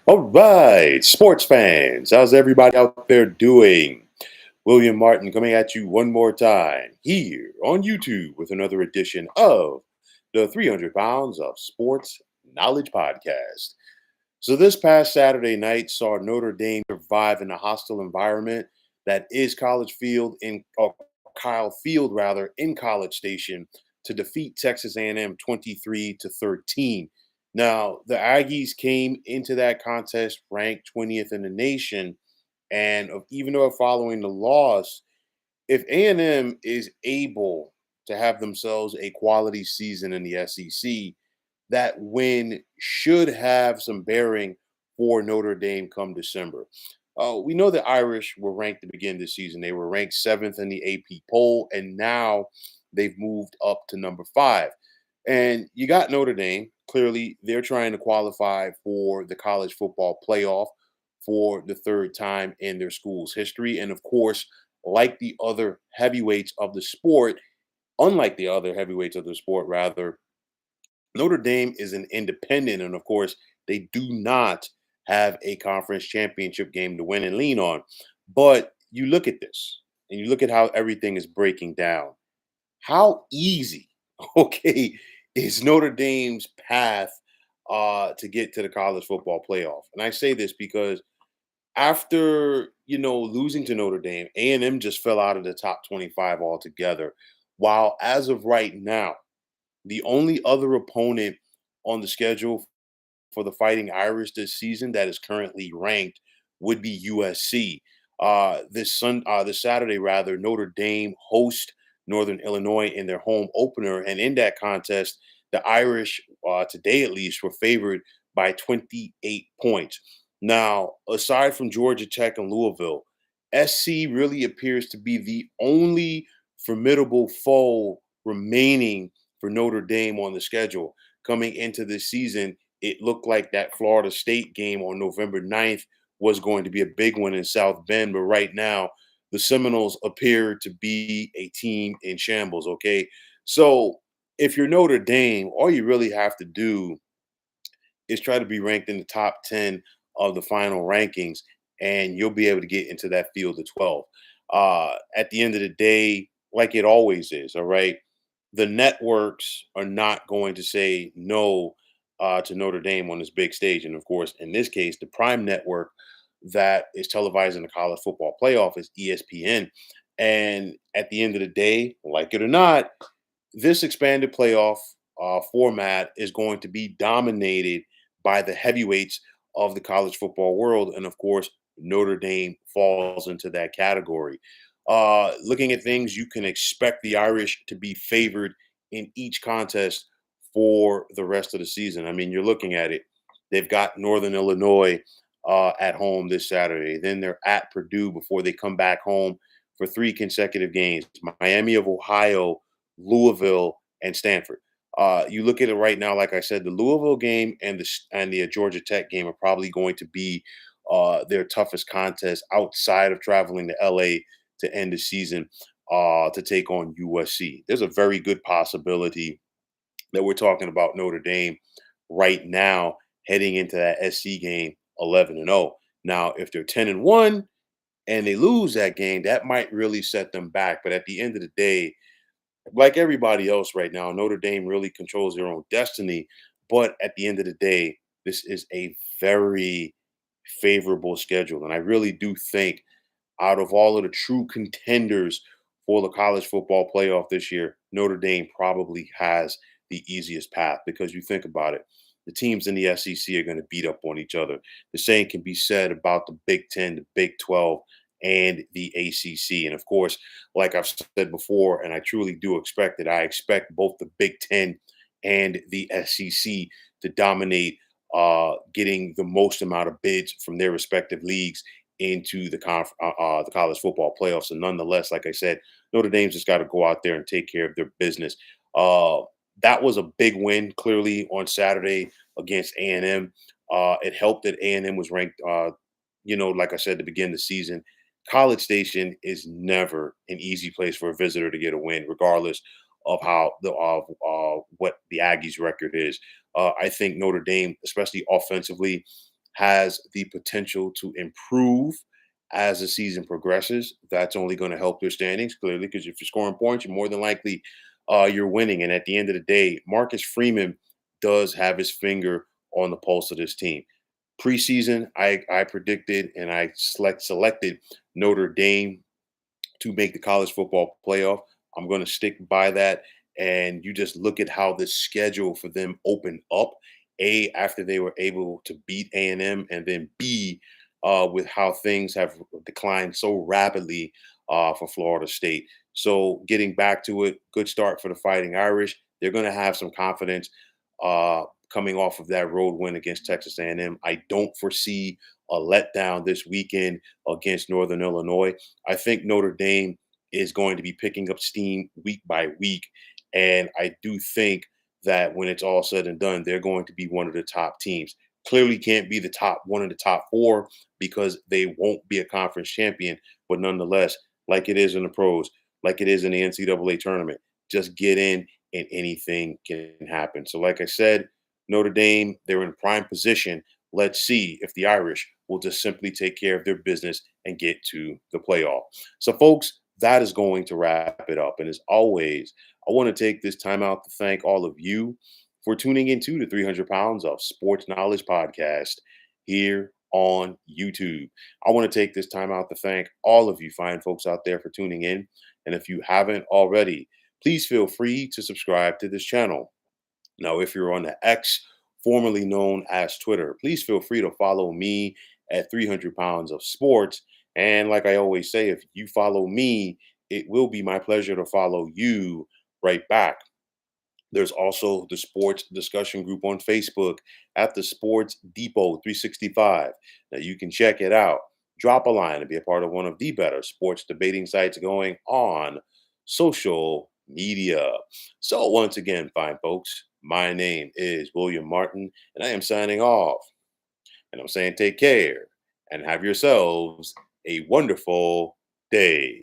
All right, sports fans, how's everybody out there doing? William Martin coming at you one more time here on YouTube with another edition of the 300 Pounds of Sports Knowledge Podcast. So, this past Saturday night saw Notre Dame survive in a hostile environment that is College Field Kyle Field rather in College Station to defeat Texas A&M 23 to 13. Now, the Aggies came into that contest ranked 20th in the nation, and even though following the loss, if A&M is able to have themselves a quality season in the SEC, that win should have some bearing for Notre Dame come December. We know the Irish were ranked to begin this season. They were ranked seventh in the AP poll, and now they've moved up to number five. And you got Notre Dame. Clearly, they're trying to qualify for the college football playoff for the third time in their school's history. And of course, like the other heavyweights of the sport, unlike the other heavyweights of the sport, rather, Notre Dame is an independent, and of course, they do not have a conference championship game to win and lean on. But you look at this and you look at how everything is breaking down. How easy, okay, is Notre Dame's path to get to the college football playoff? And I say this because after losing to Notre Dame, A&M just fell out of the top 25 altogether. While as of right now, the only other opponent on the schedule for the Fighting Irish this season that is currently ranked would be USC. This Saturday, rather, Notre Dame host Northern Illinois in their home opener, and in that contest, the Irish, today at least, were favored by 28 points. Now, aside from Georgia Tech and Louisville, SC really appears to be the only formidable foe remaining for Notre Dame on the schedule. Coming into this season, it looked like that Florida State game on November 9th was going to be a big one in South Bend. But right now, the Seminoles appear to be a team in shambles. Okay. So if you're Notre Dame, all you really have to do is try to be ranked in the top 10 of the final rankings, and you'll be able to get into that field of 12. At the end of the day, like it always is, all right, the networks are not going to say no to Notre Dame on this big stage. And of course, in this case, the prime network that is televising the college football playoff is ESPN. And at the end of the day, like it or not, this expanded playoff format is going to be dominated by the heavyweights of the college football world. And of course, Notre Dame falls into that category. Looking at things, you can expect the Irish to be favored in each contest for the rest of the season. I mean, you're looking at it. They've got Northern Illinois at home this Saturday. Then they're at Purdue before they come back home for three consecutive games. Miami of Ohio, Louisville, and Stanford. You look at it right now, like I said, the Louisville game and the Georgia Tech game are probably going to be their toughest contest outside of traveling to LA to end the season to take on USC. There's a very good possibility that we're talking about Notre Dame right now heading into that SC game 11-0. Now, if they're 10-1 and they lose that game, that might really set them back. But at the end of the day, like everybody else right now, Notre Dame really controls their own destiny. But at the end of the day, this is a very favorable schedule. And I really do think out of all of the true contenders for the college football playoff this year, Notre Dame probably has the easiest path because you think about it. The teams in the SEC are going to beat up on each other. The same can be said about the Big Ten, the Big 12, and the ACC. And of course, like I've said before, and I truly do expect it, I expect both the Big Ten and the SEC to dominate, getting the most amount of bids from their respective leagues into the college football playoffs. And nonetheless, like I said, Notre Dame's just got to go out there and take care of their business. Uh, that was a big win, clearly, on Saturday against A&M. It helped that A&M was ranked, like I said, to begin the season. College Station is never an easy place for a visitor to get a win, regardless of how what the Aggies' record is. I think Notre Dame, especially offensively, has the potential to improve as the season progresses. That's only going to help their standings, clearly, because if you're scoring points, you're more than likely you're winning. And at the end of the day, Marcus Freeman does have his finger on the pulse of this team. Preseason, I predicted and I selected Notre Dame to make the college football playoff. I'm going to stick by that. And you just look at how the schedule for them opened up. A, after they were able to beat A&M, and then B, with how things have declined so rapidly for Florida State. So getting back to it, good start for the Fighting Irish. They're going to have some confidence uh, coming off of that road win against Texas A&M. I don't foresee a letdown this weekend against Northern Illinois. I think Notre Dame is going to be picking up steam week by week. And I do think that when it's all said and done, they're going to be one of the top teams. Clearly can't be the top one of the top four because they won't be a conference champion. But nonetheless, like it is in the pros, like it is in the NCAA tournament, just get in and anything can happen. So, like I said, Notre Dame, they're in prime position. Let's see if the Irish will just simply take care of their business and get to the playoff. So, folks, that is going to wrap it up. And as always, I want to take this time out to thank all of you for tuning into the 300 Pounds of Sports Knowledge podcast here on YouTube. I want to take this time out to thank all of you fine folks out there for tuning in. And if you haven't already, please feel free to subscribe to this channel. Now, if you're on the X, formerly known as Twitter, please feel free to follow me at 300 Pounds of Sports. And like I always say, if you follow me, it will be my pleasure to follow you right back. There's also the sports discussion group on Facebook at the Sports Depot 365. Now you can check it out. Drop a line and be a part of one of the better sports debating sites going on social media. So once again, fine folks, my name is William Martin, and I am signing off. And I'm saying take care and have yourselves a wonderful day.